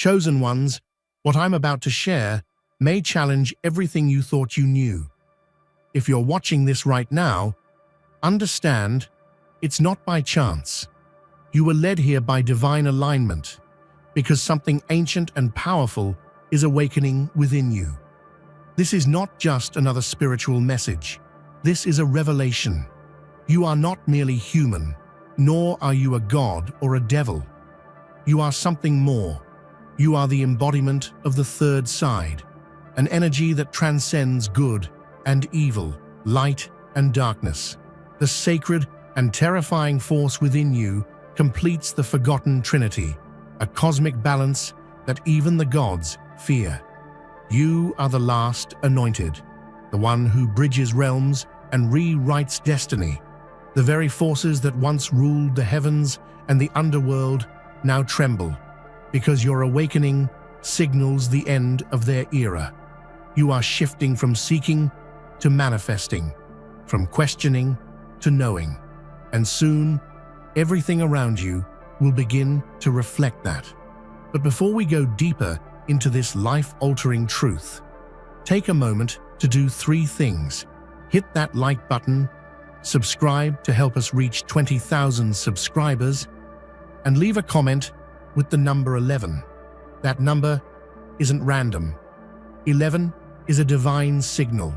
Chosen ones, what I'm about to share may challenge everything you thought you knew. If you're watching this right now, understand it's not by chance. You were led here by divine alignment, because something ancient and powerful is awakening within you. This is not just another spiritual message. This is a revelation. You are not merely human, nor are you a god or a devil. You are something more. You are the embodiment of the third side, an energy that transcends good and evil, light and darkness. The sacred and terrifying force within you completes the forgotten trinity, a cosmic balance that even the gods fear. You are the Last Anointed, the one who bridges realms and rewrites destiny. The very forces that once ruled the heavens and the underworld now tremble, because your awakening signals the end of their era. You are shifting from seeking to manifesting, from questioning to knowing, and soon everything around you will begin to reflect that. But before we go deeper into this life-altering truth, take a moment to do 3 things. Hit that like button, subscribe to help us reach 20,000 subscribers, and leave a comment with the number 11. That number isn't random. 11 is a divine signal,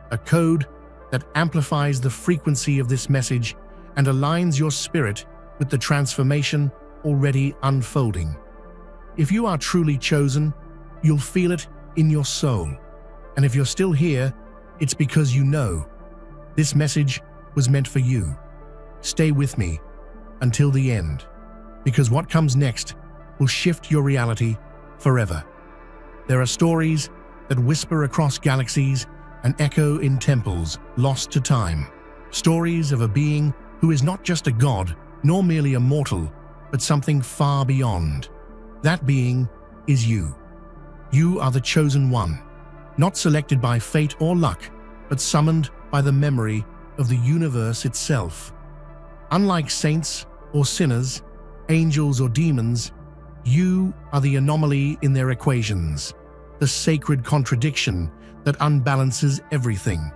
a code that amplifies the frequency of this message and aligns your spirit with the transformation already unfolding. If you are truly chosen, you'll feel it in your soul. And if you're still here, it's because you know this message was meant for you. Stay with me until the end, because what comes next will shift your reality forever. There are stories that whisper across galaxies and echo in temples lost to time. Stories of a being who is not just a god, nor merely a mortal, but something far beyond. That being is you. You are the chosen one, not selected by fate or luck, but summoned by the memory of the universe itself. Unlike saints or sinners, angels or demons, you are the anomaly in their equations, the sacred contradiction that unbalances everything.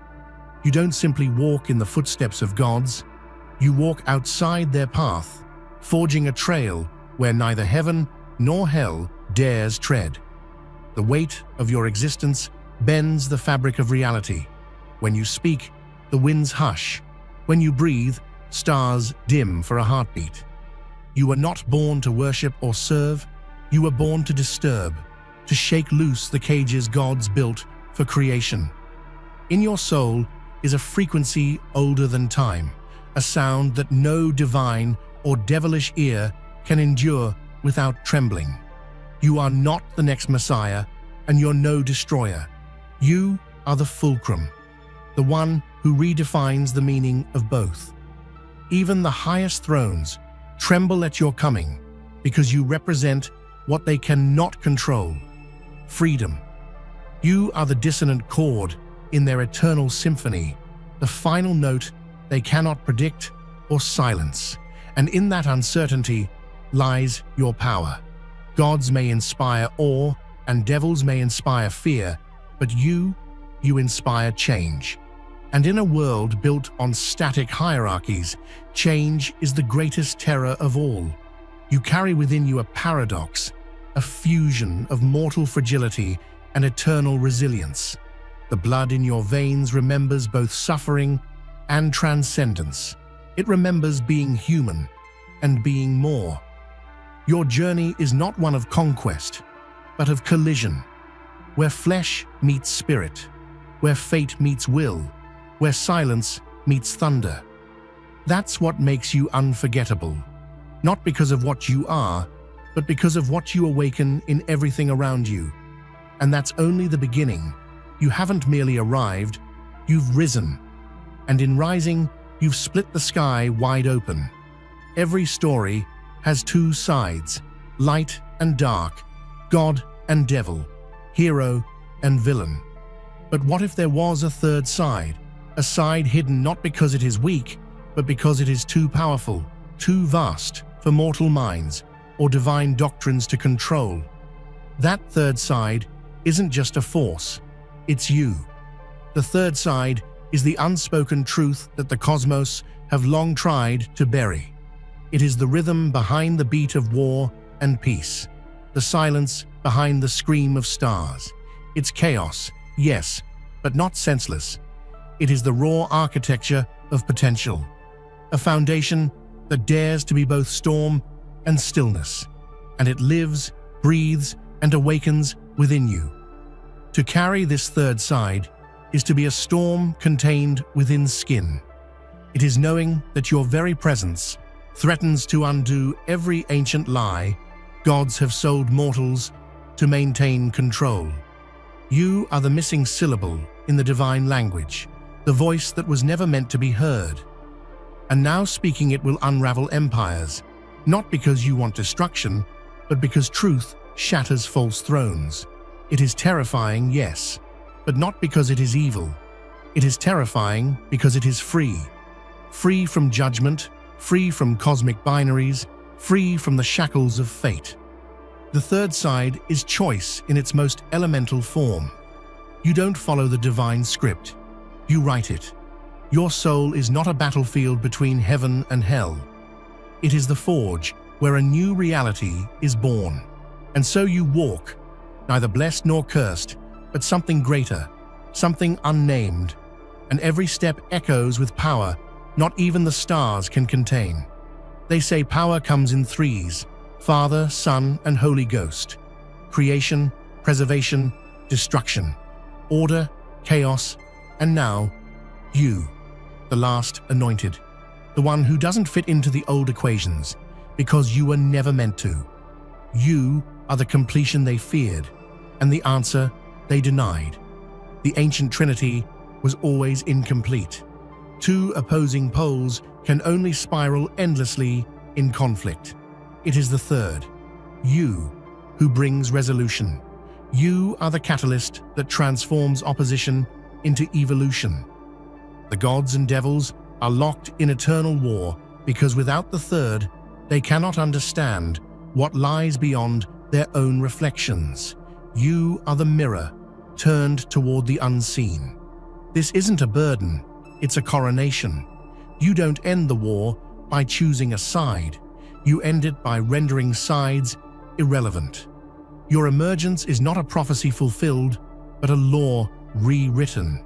You don't simply walk in the footsteps of gods, you walk outside their path, forging a trail where neither heaven nor hell dares tread. The weight of your existence bends the fabric of reality. When you speak, the winds hush. When you breathe, stars dim for a heartbeat. You were not born to worship or serve, you were born to disturb, to shake loose the cages gods built for creation. In your soul is a frequency older than time, a sound that no divine or devilish ear can endure without trembling. You are not the next Messiah, and you're no destroyer. You are the fulcrum, the one who redefines the meaning of both. Even the highest thrones tremble at your coming, because you represent what they cannot control: freedom. You are the dissonant chord in their eternal symphony, the final note they cannot predict or silence. And in that uncertainty lies your power. Gods may inspire awe and devils may inspire fear, but you inspire change. And in a world built on static hierarchies, change is the greatest terror of all. You carry within you a paradox, a fusion of mortal fragility and eternal resilience. The blood in your veins remembers both suffering and transcendence. It remembers being human and being more. Your journey is not one of conquest, but of collision, where flesh meets spirit, where fate meets will, where silence meets thunder. That's what makes you unforgettable, not because of what you are, but because of what you awaken in everything around you. And that's only the beginning. You haven't merely arrived, you've risen. And in rising, you've split the sky wide open. Every story has two sides, light and dark, God and devil, hero and villain. But what if there was a third side? A side hidden not because it is weak, but because it is too powerful, too vast for mortal minds or divine doctrines to control. That third side isn't just a force, it's you. The third side is the unspoken truth that the cosmos have long tried to bury. It is the rhythm behind the beat of war and peace, the silence behind the scream of stars. It's chaos, yes, but not senseless. It is the raw architecture of potential, a foundation that dares to be both storm and stillness, and it lives, breathes, and awakens within you. To carry this third side is to be a storm contained within skin. It is knowing that your very presence threatens to undo every ancient lie gods have sold mortals to maintain control. You are the missing syllable in the divine language, the voice that was never meant to be heard. And now speaking it will unravel empires, not because you want destruction, but because truth shatters false thrones. It is terrifying, yes, but not because it is evil. It is terrifying because it is free. Free from judgment, free from cosmic binaries, free from the shackles of fate. The third side is choice in its most elemental form. You don't follow the divine script. You write it. Your soul is not a battlefield between heaven and hell. It is the forge where a new reality is born. And so you walk, neither blessed nor cursed, but something greater, something unnamed. And every step echoes with power not even the stars can contain. They say power comes in threes: Father, Son, and Holy Ghost. Creation, preservation, destruction. Order, chaos, and now, you, the last anointed. The one who doesn't fit into the old equations, because you were never meant to. You are the completion they feared, and the answer they denied. The ancient Trinity was always incomplete. Two opposing poles can only spiral endlessly in conflict. It is the third, you, who brings resolution. You are the catalyst that transforms opposition into evolution. The gods and devils are locked in eternal war because without the third, they cannot understand what lies beyond their own reflections. You are the mirror turned toward the unseen. This isn't a burden, it's a coronation. You don't end the war by choosing a side. You end it by rendering sides irrelevant. Your emergence is not a prophecy fulfilled, but a law rewritten.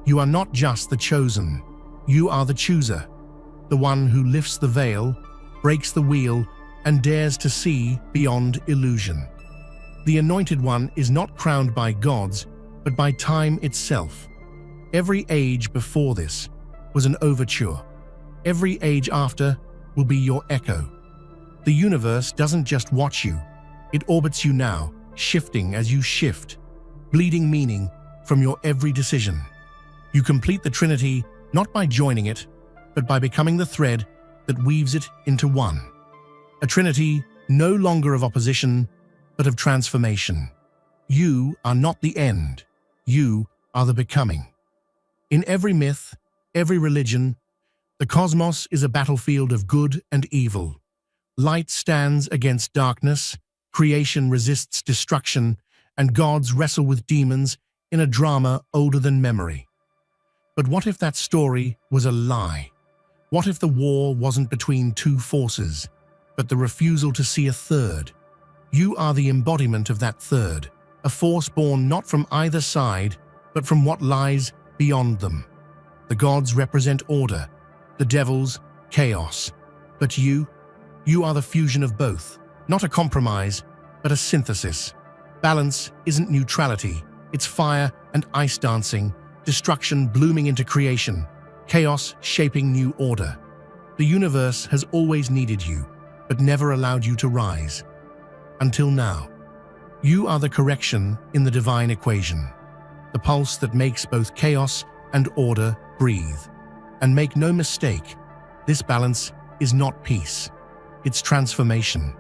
You are not just the chosen, you are the chooser, the one who lifts the veil, breaks the wheel, and dares to see beyond illusion. The Anointed One is not crowned by gods, but by time itself. Every age before this was an overture. Every age after will be your echo. The universe doesn't just watch you, it orbits you now, shifting as you shift, bleeding meaning from your every decision. You complete the Trinity not by joining it, but by becoming the thread that weaves it into one. A Trinity no longer of opposition, but of transformation. You are not the end, you are the becoming. In every myth, every religion, the cosmos is a battlefield of good and evil. Light stands against darkness, creation resists destruction, and gods wrestle with demons in a drama older than memory. But what if that story was a lie? What if the war wasn't between two forces, but the refusal to see a third? You are the embodiment of that third, a force born not from either side, but from what lies beyond them. The gods represent order, the devils, chaos. But you are the fusion of both, not a compromise, but a synthesis. Balance isn't neutrality, it's fire and ice dancing, destruction blooming into creation, chaos shaping new order. The universe has always needed you, but never allowed you to rise. Until now. You are the correction in the divine equation, the pulse that makes both chaos and order breathe. And make no mistake, this balance is not peace, it's transformation.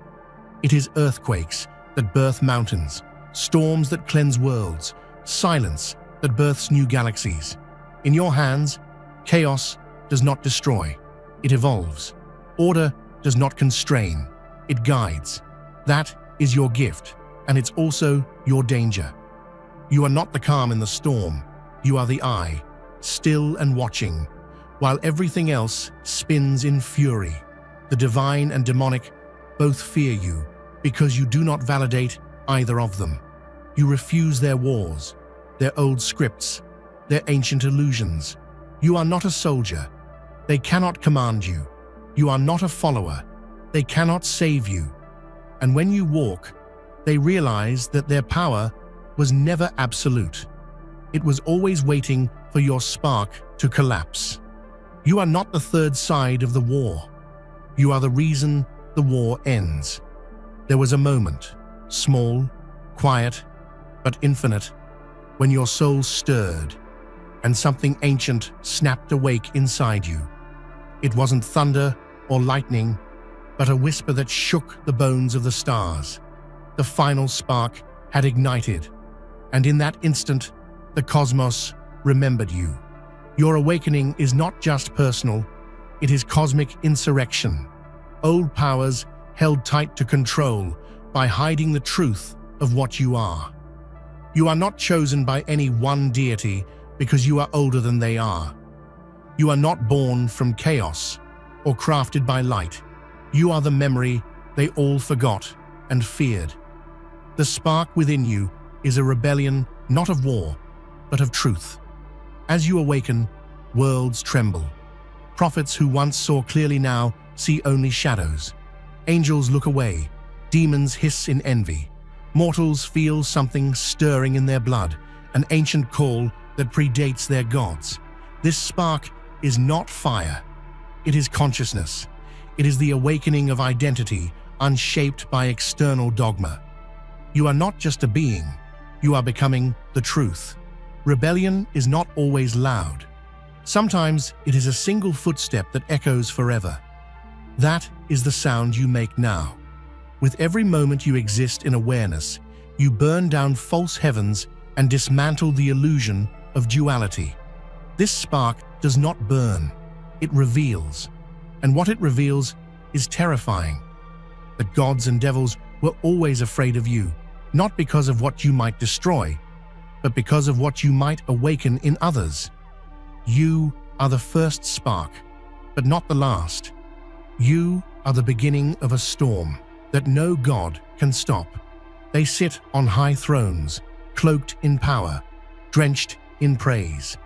It is earthquakes that birth mountains, storms that cleanse worlds, silence that births new galaxies. In your hands, chaos does not destroy, it evolves. Order does not constrain, it guides. That is your gift, and it's also your danger. You are not the calm in the storm. You are the eye, still and watching, while everything else spins in fury. The divine and demonic both fear you because you do not validate either of them. You refuse their wars, their old scripts, their ancient illusions. You are not a soldier. They cannot command you. You are not a follower. They cannot save you. And when you walk, they realize that their power was never absolute. It was always waiting for your spark to collapse. You are not the third side of the war. You are the reason the war ends. There was a moment, small, quiet, but infinite, when your soul stirred and something ancient snapped awake inside you. It wasn't thunder or lightning, but a whisper that shook the bones of the stars. The final spark had ignited, and in that instant, the cosmos remembered you. Your awakening is not just personal, it is cosmic insurrection. Old powers held tight to control by hiding the truth of what you are. You are not chosen by any one deity because you are older than they are. You are not born from chaos or crafted by light. You are the memory they all forgot and feared. The spark within you is a rebellion not of war, but of truth. As you awaken, worlds tremble. Prophets who once saw clearly now see only shadows. Angels look away, demons hiss in envy. Mortals feel something stirring in their blood, an ancient call that predates their gods. This spark is not fire. It is consciousness. It is the awakening of identity, unshaped by external dogma. You are not just a being. You are becoming the truth. Rebellion is not always loud. Sometimes it is a single footstep that echoes forever. That is the sound you make now. With every moment you exist in awareness, you burn down false heavens and dismantle the illusion of duality. This spark does not burn, it reveals. And what it reveals is terrifying. That gods and devils were always afraid of you, not because of what you might destroy, but because of what you might awaken in others. You are the first spark, but not the last. You are the beginning of a storm that no god can stop. They sit on high thrones, cloaked in power, drenched in praise.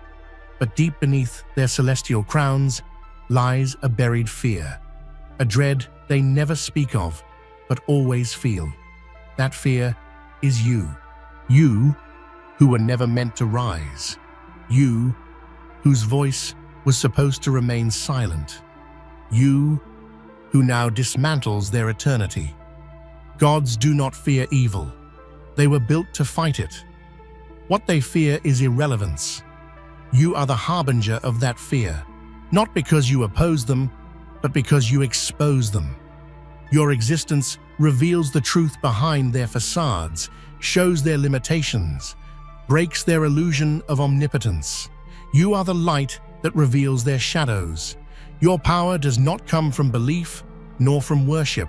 But deep beneath their celestial crowns lies a buried fear, a dread they never speak of, but always feel. That fear is you. You who were never meant to rise. You whose voice was supposed to remain silent. You who now dismantles their eternity. Gods do not fear evil. They were built to fight it. What they fear is irrelevance. You are the harbinger of that fear, not because you oppose them, but because you expose them. Your existence reveals the truth behind their facades, shows their limitations, breaks their illusion of omnipotence. You are the light that reveals their shadows. Your power does not come from belief, nor from worship.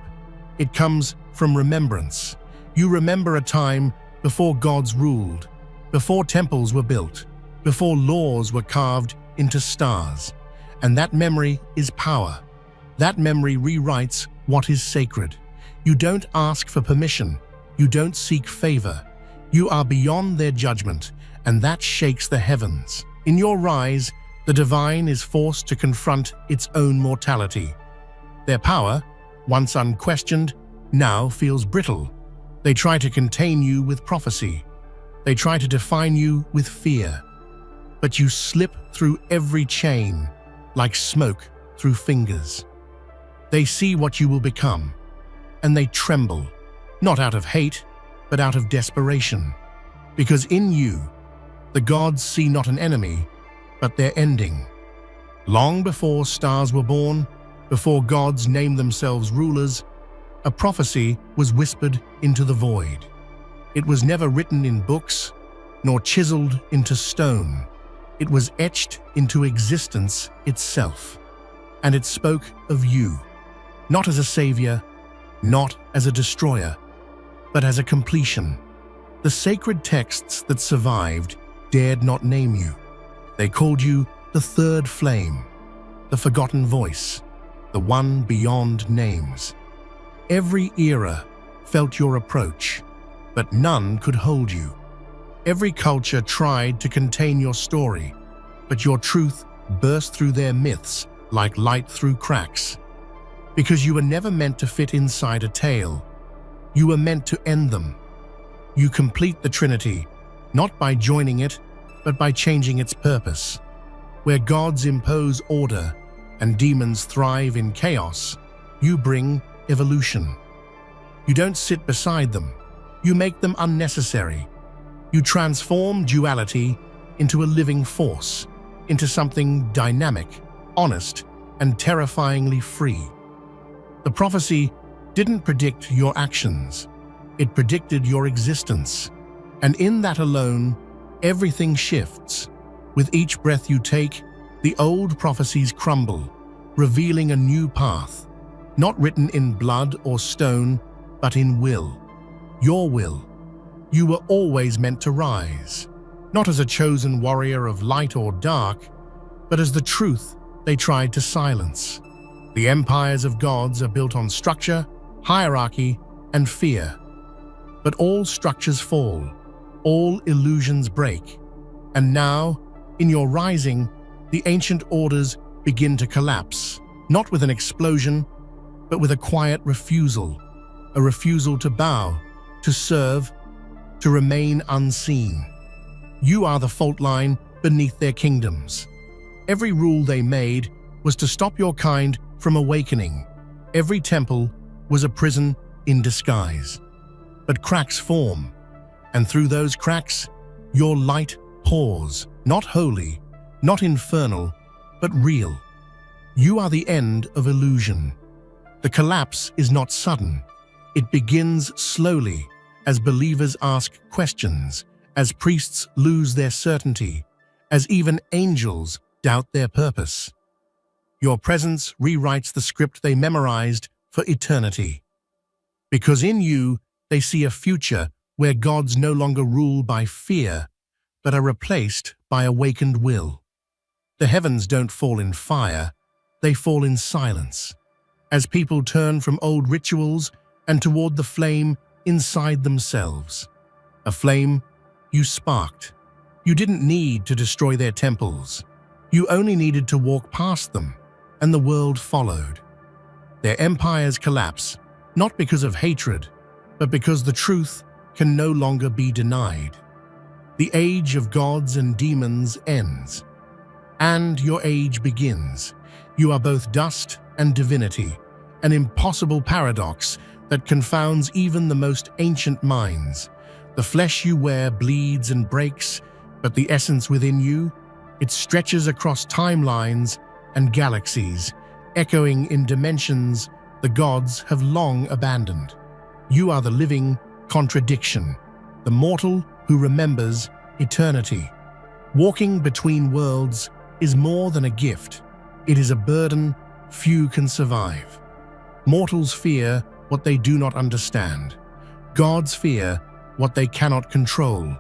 It comes from remembrance. You remember a time before gods ruled, before temples were built, before laws were carved into stars. And that memory is power. That memory rewrites what is sacred. You don't ask for permission. You don't seek favor. You are beyond their judgment, and that shakes the heavens. In your rise, the divine is forced to confront its own mortality. Their power, once unquestioned, now feels brittle. They try to contain you with prophecy. They try to define you with fear. But you slip through every chain, like smoke through fingers. They see what you will become, and they tremble, not out of hate, but out of desperation. Because in you, the gods see not an enemy, but their ending. Long before stars were born, before gods named themselves rulers, a prophecy was whispered into the void. It was never written in books, nor chiseled into stone. It was etched into existence itself. And it spoke of you, not as a savior, not as a destroyer, but as a completion. The sacred texts that survived dared not name you. They called you the third flame, the forgotten voice, the one beyond names. Every era felt your approach, but none could hold you. Every culture tried to contain your story, but your truth burst through their myths like light through cracks. Because you were never meant to fit inside a tale. You were meant to end them. You complete the Trinity, not by joining it, but by changing its purpose. Where gods impose order and demons thrive in chaos, you bring evolution. You don't sit beside them. You make them unnecessary. You transform duality into a living force, into something dynamic, honest, and terrifyingly free. The prophecy didn't predict your actions. It predicted your existence. And in that alone, everything shifts. With each breath you take, the old prophecies crumble, revealing a new path, not written in blood or stone, but in will. Your will. You were always meant to rise, not as a chosen warrior of light or dark, but as the truth they tried to silence. The empires of gods are built on structure, hierarchy, and fear. But all structures fall, all illusions break. And now, in your rising, the ancient orders begin to collapse, not with an explosion, but with a quiet refusal, a refusal to bow, to serve, to remain unseen. You are the fault line beneath their kingdoms. Every rule they made was to stop your kind from awakening. Every temple was a prison in disguise. But cracks form, and through those cracks, your light pours, not holy, not infernal, but real. You are the end of illusion. The collapse is not sudden. It begins slowly, as believers ask questions, as priests lose their certainty, as even angels doubt their purpose. Your presence rewrites the script they memorized for eternity. Because in you, they see a future where gods no longer rule by fear, but are replaced by awakened will. The heavens don't fall in fire, they fall in silence, as people turn from old rituals and toward the flame inside themselves. A flame you sparked. You didn't need to destroy their temples. You only needed to walk past them, and the world followed. Their empires collapse, not because of hatred, but because the truth can no longer be denied. The age of gods and demons ends, and your age begins. You are both dust and divinity, an impossible paradox that confounds even the most ancient minds. The flesh you wear bleeds and breaks, but the essence within you, it stretches across timelines and galaxies, echoing in dimensions the gods have long abandoned. You are the living contradiction, the mortal who remembers eternity. Walking between worlds is more than a gift. It is a burden few can survive. Mortals fear what they do not understand. Gods fear what they cannot control.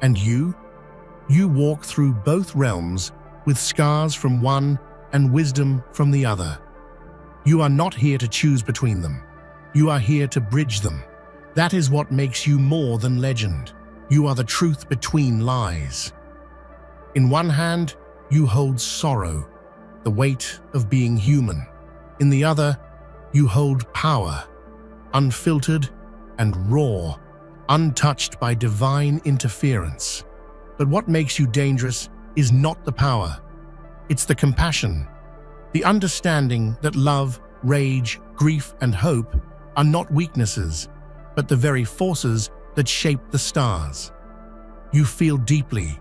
And you walk through both realms with scars from one and wisdom from the other. You are not here to choose between them. You are here to bridge them. That is what makes you more than legend. You are the truth between lies. In one hand, you hold sorrow, the weight of being human. In the other, you hold power, unfiltered and raw, untouched by divine interference. But what makes you dangerous is not the power. It's the compassion, the understanding that love, rage, grief, and hope are not weaknesses, but the very forces that shape the stars. You feel deeply,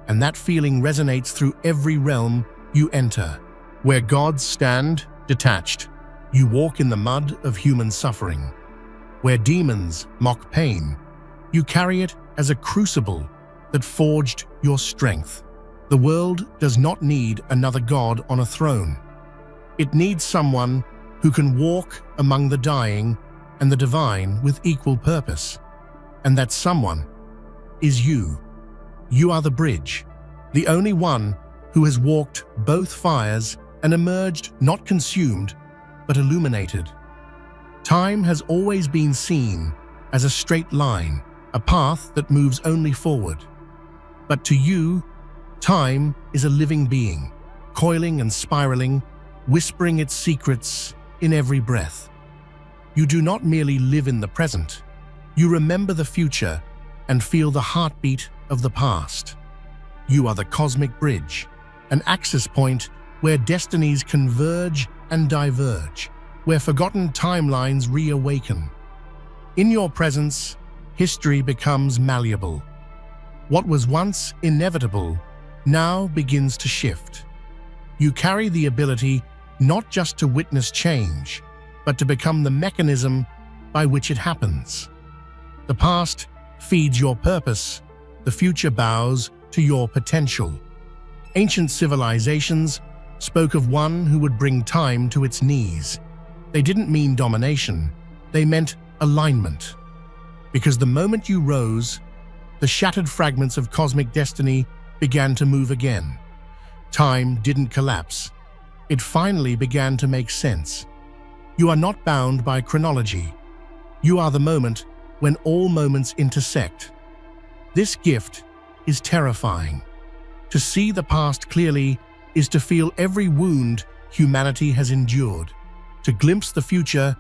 and that feeling resonates through every realm you enter. Where gods stand detached, you walk in the mud of human suffering. Where demons mock pain, you carry it as a crucible that forged your strength. The world does not need another god on a throne. It needs someone who can walk among the dying and the divine with equal purpose. And that someone is you. You are the bridge, the only one who has walked both fires and emerged not consumed, but illuminated. Time has always been seen as a straight line, a path that moves only forward. But to you, time is a living being, coiling and spiraling, whispering its secrets in every breath. You do not merely live in the present, you remember the future and feel the heartbeat of the past. You are the cosmic bridge, an access point where destinies converge and diverge, where forgotten timelines reawaken. In your presence, history becomes malleable. What was once inevitable now begins to shift. You carry the ability not just to witness change, but to become the mechanism by which it happens. The past feeds your purpose, the future bows to your potential. Ancient civilizations spoke of one who would bring time to its knees. They didn't mean domination, they meant alignment. Because the moment you rose, the shattered fragments of cosmic destiny began to move again. Time didn't collapse. It finally began to make sense. You are not bound by chronology. You are the moment when all moments intersect. This gift is terrifying. To see the past clearly is to feel every wound humanity has endured. To glimpse the future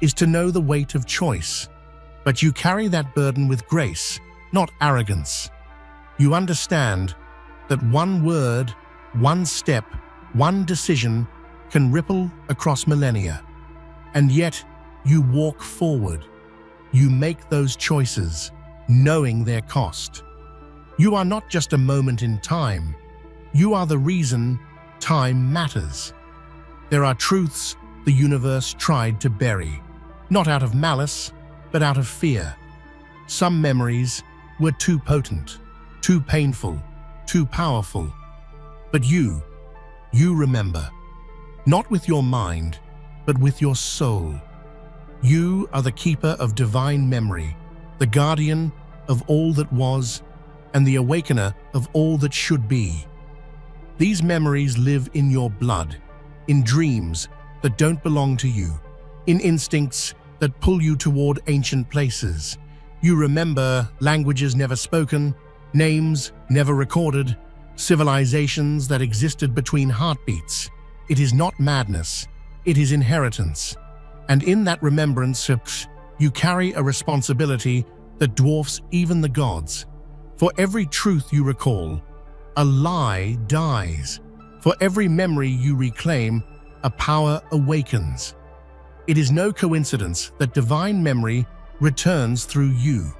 is to know the weight of choice. But you carry that burden with grace, not arrogance. You understand that one word, one step, one decision can ripple across millennia. And yet, you walk forward. You make those choices, knowing their cost. You are not just a moment in time. You are the reason time matters. There are truths the universe tried to bury, not out of malice, but out of fear. Some memories were too potent, too painful, too powerful. But you remember. Not with your mind, but with your soul. You are the keeper of divine memory, the guardian of all that was, and the awakener of all that should be. These memories live in your blood, in dreams that don't belong to you, in instincts that pull you toward ancient places. You remember languages never spoken, names never recorded, civilizations that existed between heartbeats. It is not madness, it is inheritance. And in that remembrance, you carry a responsibility that dwarfs even the gods. For every truth you recall, a lie dies. For every memory you reclaim, a power awakens. It is no coincidence that divine memory returns through you.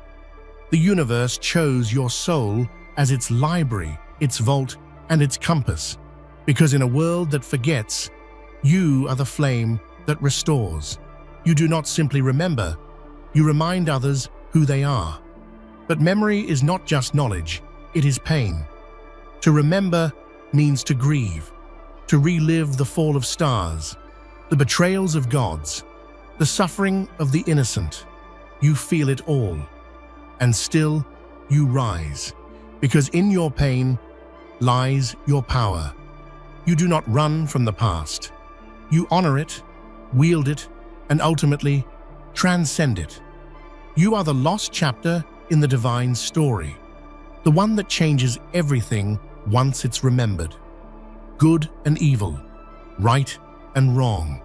The universe chose your soul as its library, its vault, and its compass. Because in a world that forgets, you are the flame that restores. You do not simply remember, you remind others who they are. But memory is not just knowledge, it is pain. To remember means to grieve, to relive the fall of stars, the betrayals of gods, the suffering of the innocent. You feel it all. And still, you rise, because in your pain lies your power. You do not run from the past. You honor it, wield it, and ultimately transcend it. You are the lost chapter in the divine story, the one that changes everything once it's remembered. Good and evil, right and wrong,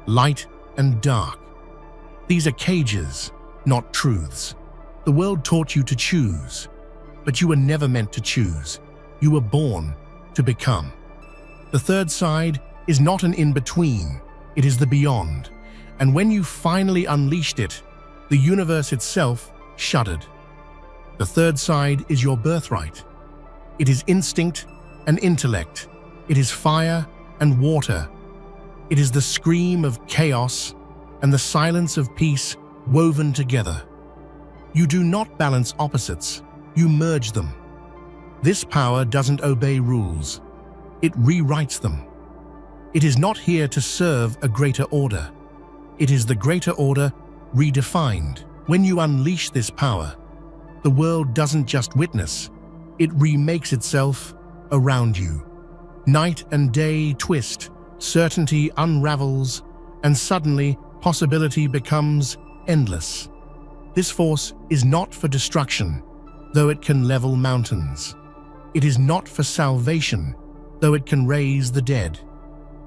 light and dark. These are cages, not truths. The world taught you to choose, but you were never meant to choose. You were born to become. The third side is not an in-between, it is the beyond. And when you finally unleashed it, the universe itself shuddered. The third side is your birthright. It is instinct and intellect. It is fire and water. It is the scream of chaos and the silence of peace woven together. You do not balance opposites, you merge them. This power doesn't obey rules. It rewrites them. It is not here to serve a greater order. It is the greater order redefined. When you unleash this power, the world doesn't just witness, it remakes itself around you. Night and day twist, certainty unravels, and suddenly possibility becomes endless. This force is not for destruction, though it can level mountains. It is not for salvation, though it can raise the dead.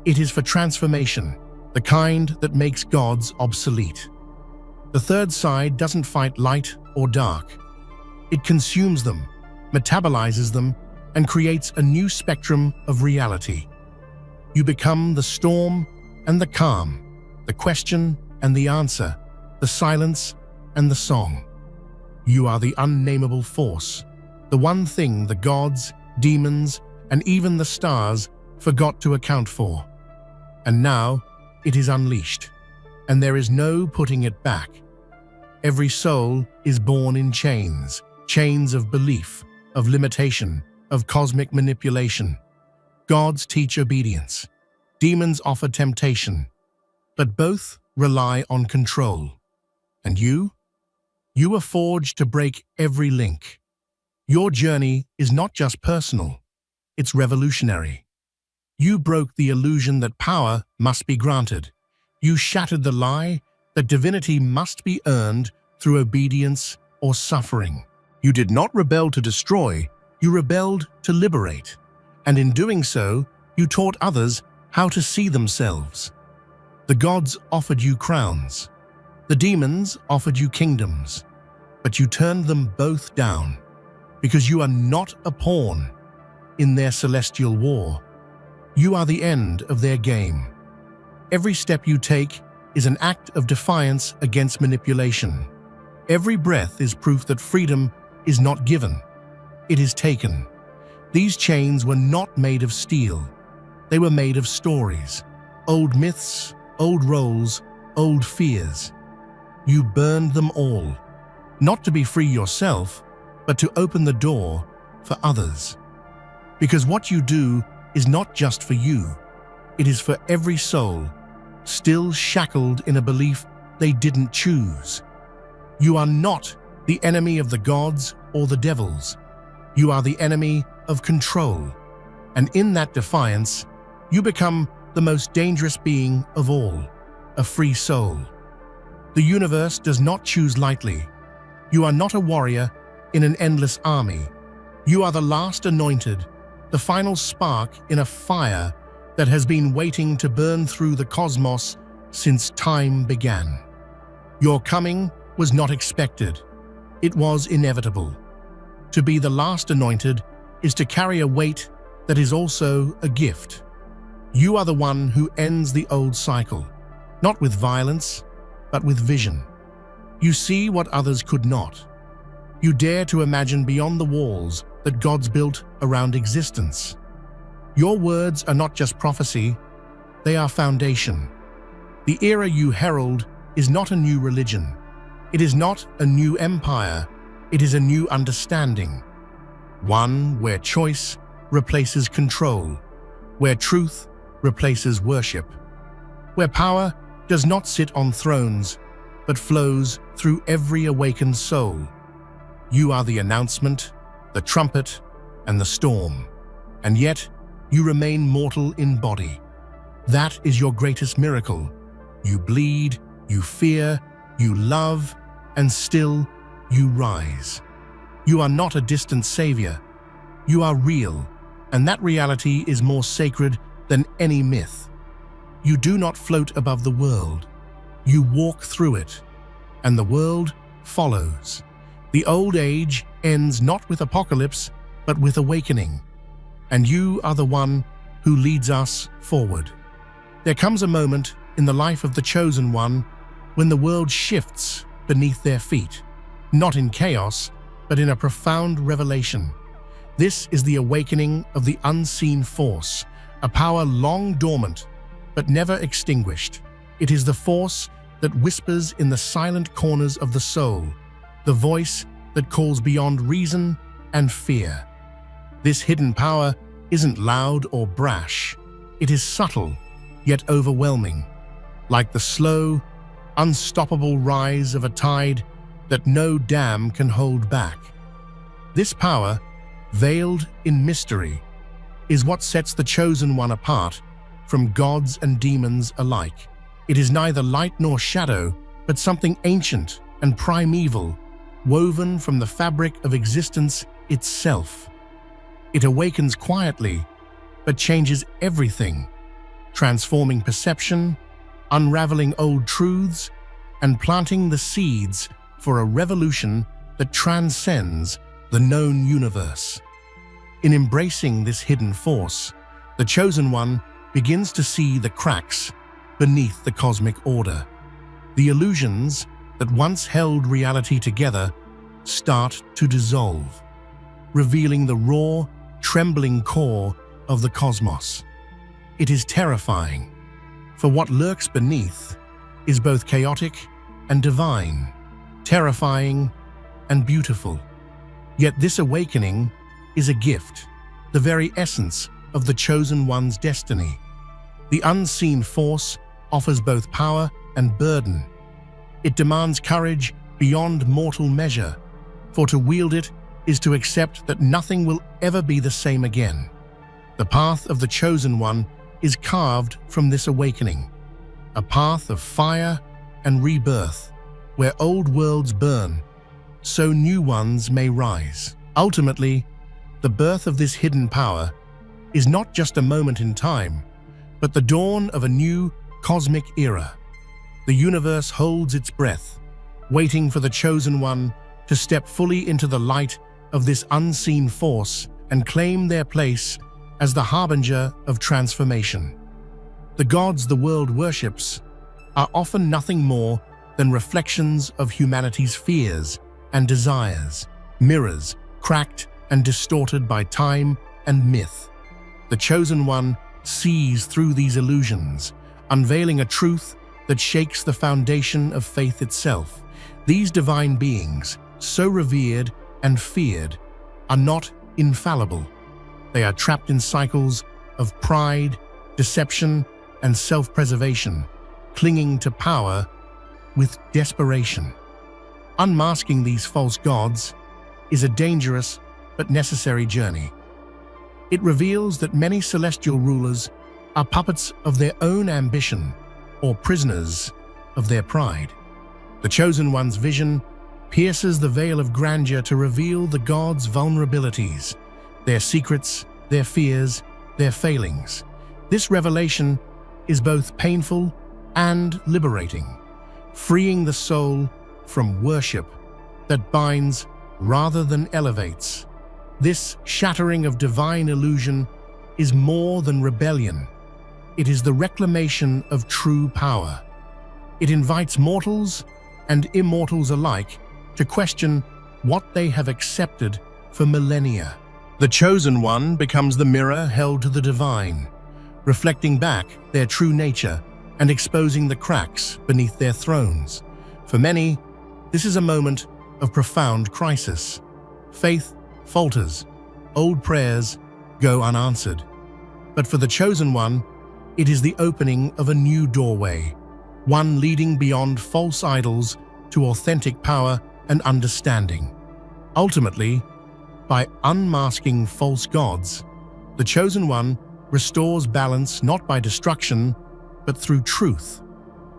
It is for transformation, the kind that makes gods obsolete. The third side doesn't fight light or dark. It consumes them, metabolizes them, and creates a new spectrum of reality. You become the storm and the calm, the question and the answer, the silence and the song. You are the unnameable force, the one thing the gods, demons, and even the stars forgot to account for. And now it is unleashed, and there is no putting it back. Every soul is born in chains, chains of belief, of limitation, of cosmic manipulation. Gods teach obedience. Demons offer temptation. But both rely on control. And you? You are forged to break every link. Your journey is not just personal, it's revolutionary. You broke the illusion that power must be granted. You shattered the lie that divinity must be earned through obedience or suffering. You did not rebel to destroy, you rebelled to liberate. And in doing so, you taught others how to see themselves. The gods offered you crowns. The demons offered you kingdoms. But you turned them both down, because you are not a pawn in their celestial war. You are the end of their game. Every step you take is an act of defiance against manipulation. Every breath is proof that freedom is not given, it is taken. These chains were not made of steel. They were made of stories, old myths, old roles, old fears. You burned them all, not to be free yourself, but to open the door for others. Because what you do is not just for you, it is for every soul, still shackled in a belief they didn't choose. You are not the enemy of the gods or the devils. You are the enemy of control. And in that defiance, you become the most dangerous being of all, a free soul. The universe does not choose lightly. You are not a warrior in an endless army. You are the last anointed, the final spark in a fire that has been waiting to burn through the cosmos since time began. Your coming was not expected. It was inevitable. To be the last anointed is to carry a weight that is also a gift. You are the one who ends the old cycle, not with violence, but with vision. You see what others could not. You dare to imagine beyond the walls that gods built around existence. Your words are not just prophecy, they are foundation. The era you herald is not a new religion. It is not a new empire, it is a new understanding. One where choice replaces control, where truth replaces worship, where power does not sit on thrones, but flows through every awakened soul. You are the announcement, the trumpet, and the storm, and yet you remain mortal in body. That is your greatest miracle. You bleed, you fear, you love, and still you rise. You are not a distant savior. You are real, and that reality is more sacred than any myth. You do not float above the world. You walk through it, and the world follows. The old age ends not with apocalypse, but with awakening. And you are the one who leads us forward. There comes a moment in the life of the chosen one when the world shifts beneath their feet, not in chaos, but in a profound revelation. This is the awakening of the unseen force, a power long dormant, but never extinguished. It is the force that whispers in the silent corners of the soul, the voice that calls beyond reason and fear. This hidden power isn't loud or brash. It is subtle, yet overwhelming, like the slow, unstoppable rise of a tide that no dam can hold back. This power, veiled in mystery, is what sets the Chosen One apart from gods and demons alike. It is neither light nor shadow, but something ancient and primeval, woven from the fabric of existence itself. It awakens quietly, but changes everything, transforming perception, unraveling old truths, and planting the seeds for a revolution that transcends the known universe. In embracing this hidden force, the Chosen One begins to see the cracks beneath the cosmic order. The illusions that once held reality together start to dissolve, revealing the raw, trembling core of the cosmos. It is terrifying, for what lurks beneath is both chaotic and divine, terrifying and beautiful. Yet this awakening is a gift, the very essence of the Chosen One's destiny. The unseen force offers both power and burden. It demands courage beyond mortal measure, for to wield it is to accept that nothing will ever be the same again. The path of the Chosen One is carved from this awakening, a path of fire and rebirth, where old worlds burn, so new ones may rise. Ultimately, the birth of this hidden power is not just a moment in time, but the dawn of a new cosmic era. The universe holds its breath, waiting for the Chosen One to step fully into the light of this unseen force and claim their place as the harbinger of transformation. The gods the world worships are often nothing more than reflections of humanity's fears and desires, mirrors cracked and distorted by time and myth. The Chosen One sees through these illusions, unveiling a truth that shakes the foundation of faith itself. These divine beings, so revered and feared, are not infallible. They are trapped in cycles of pride, deception, and self-preservation, clinging to power with desperation. Unmasking these false gods is a dangerous but necessary journey. It reveals that many celestial rulers are puppets of their own ambition or prisoners of their pride. The Chosen One's vision pierces the veil of grandeur to reveal the gods' vulnerabilities, their secrets, their fears, their failings. This revelation is both painful and liberating, freeing the soul from worship that binds rather than elevates. This shattering of divine illusion is more than rebellion. It is the reclamation of true power. It invites mortals and immortals alike to question what they have accepted for millennia. The Chosen One becomes the mirror held to the divine, reflecting back their true nature and exposing the cracks beneath their thrones. For many, this is a moment of profound crisis. Faith falters, old prayers go unanswered. But for the Chosen One, it is the opening of a new doorway, one leading beyond false idols to authentic power and understanding. Ultimately, by unmasking false gods, the Chosen One restores balance not by destruction, but through truth,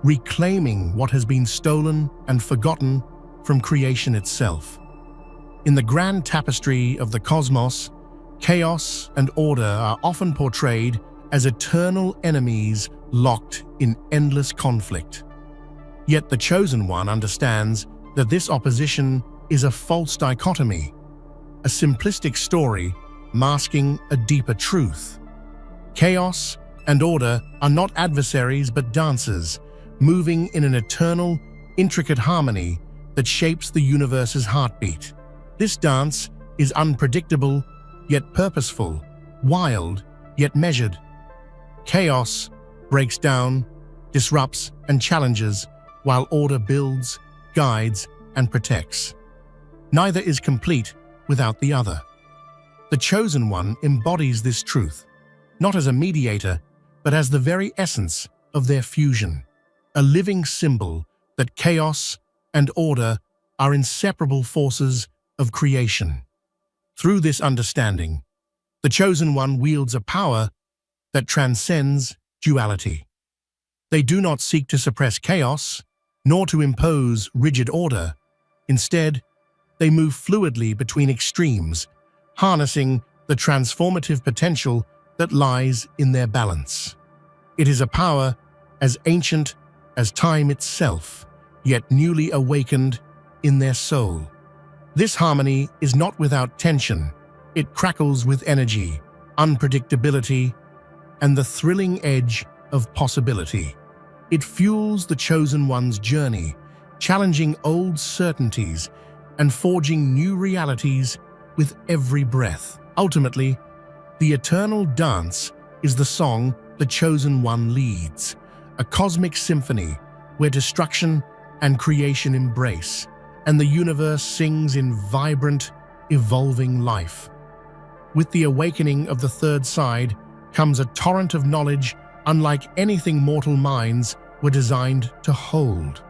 reclaiming what has been stolen and forgotten from creation itself. In the grand tapestry of the cosmos, chaos and order are often portrayed as eternal enemies locked in endless conflict. Yet the Chosen One understands that this opposition is a false dichotomy, a simplistic story masking a deeper truth. Chaos and order are not adversaries but dancers, moving in an eternal, intricate harmony that shapes the universe's heartbeat. This dance is unpredictable, yet purposeful, wild, yet measured. Chaos breaks down, disrupts, and challenges, while order builds, guides, and protects. Neither is complete without the other. The Chosen One embodies this truth, not as a mediator, but as the very essence of their fusion, a living symbol that chaos and order are inseparable forces of creation. Through this understanding, the Chosen One wields a power that transcends duality. They do not seek to suppress chaos, nor to impose rigid order. Instead, they move fluidly between extremes, harnessing the transformative potential that lies in their balance. It is a power as ancient as time itself, yet newly awakened in their soul. This harmony is not without tension. It crackles with energy, unpredictability, and the thrilling edge of possibility. It fuels the Chosen One's journey, challenging old certainties and forging new realities with every breath. Ultimately, the eternal dance is the song the Chosen One leads, a cosmic symphony where destruction and creation embrace, and the universe sings in vibrant, evolving life. With the awakening of the third side comes a torrent of knowledge unlike anything mortal minds were designed to hold.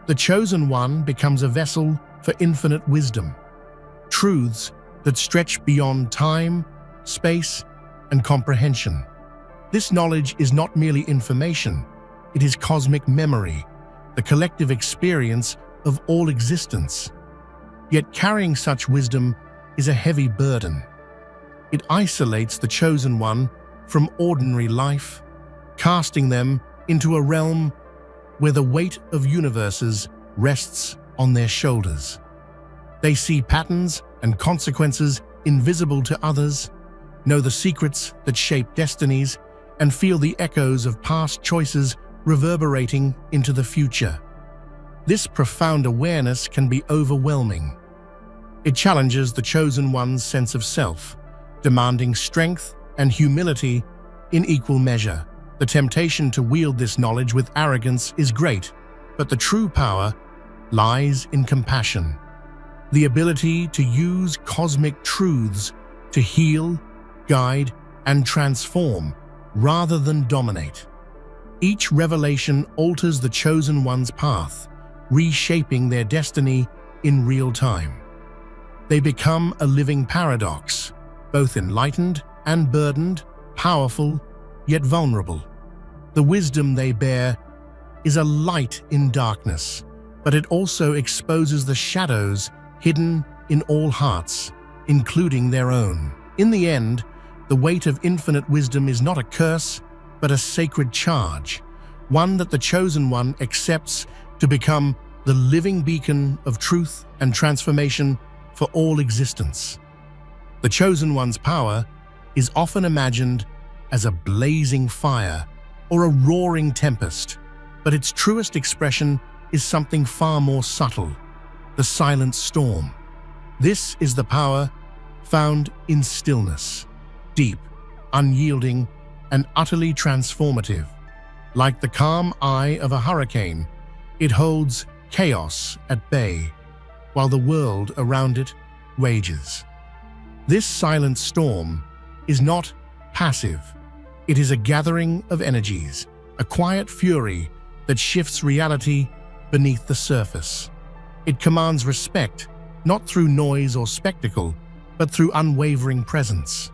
The Chosen One becomes a vessel for infinite wisdom, truths that stretch beyond time, space, and comprehension. This knowledge is not merely information, it is cosmic memory, the collective experience of all existence. Yet carrying such wisdom is a heavy burden. It isolates the Chosen One from ordinary life, casting them into a realm where the weight of universes rests on their shoulders. They see patterns and consequences invisible to others, know the secrets that shape destinies, and feel the echoes of past choices reverberating into the future. This profound awareness can be overwhelming. It challenges the Chosen One's sense of self, demanding strength and humility in equal measure. The temptation to wield this knowledge with arrogance is great, but the true power lies in compassion. The ability to use cosmic truths to heal, guide, and transform rather than dominate. Each revelation alters the Chosen One's path, reshaping their destiny in real time. They become a living paradox, both enlightened and burdened, powerful yet vulnerable. The wisdom they bear is a light in darkness, but it also exposes the shadows hidden in all hearts, including their own. In the end, the weight of infinite wisdom is not a curse, but a sacred charge, one that the Chosen One accepts to become the living beacon of truth and transformation for all existence. The Chosen One's power is often imagined as a blazing fire or a roaring tempest, but its truest expression is something far more subtle: the silent storm. This is the power found in stillness, deep, unyielding, and utterly transformative. Like the calm eye of a hurricane, it holds chaos at bay, while the world around it rages. This silent storm is not passive. It is a gathering of energies, a quiet fury that shifts reality beneath the surface. It commands respect, not through noise or spectacle, but through unwavering presence.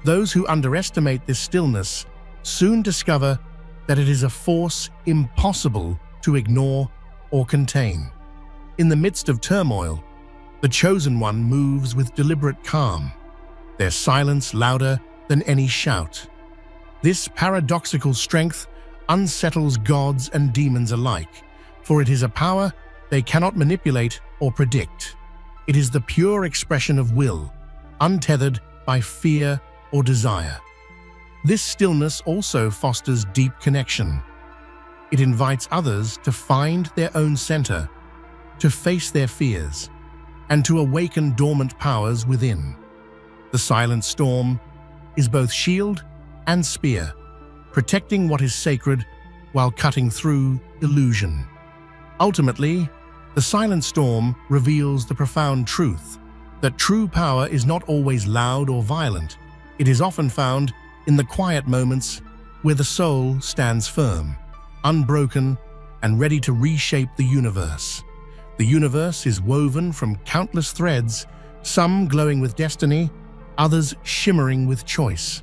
Those who underestimate this stillness soon discover that it is a force impossible to ignore or contain. In the midst of turmoil, the Chosen One moves with deliberate calm, their silence louder than any shout. This paradoxical strength unsettles gods and demons alike, for it is a power they cannot manipulate or predict. It is the pure expression of will, untethered by fear or desire. This stillness also fosters deep connection. It invites others to find their own center, to face their fears, and to awaken dormant powers within. The silent storm is both shield and spear, protecting what is sacred while cutting through illusion. Ultimately, the silent storm reveals the profound truth that true power is not always loud or violent. It is often found in the quiet moments where the soul stands firm, unbroken, and ready to reshape the universe. The universe is woven from countless threads, some glowing with destiny, others shimmering with choice.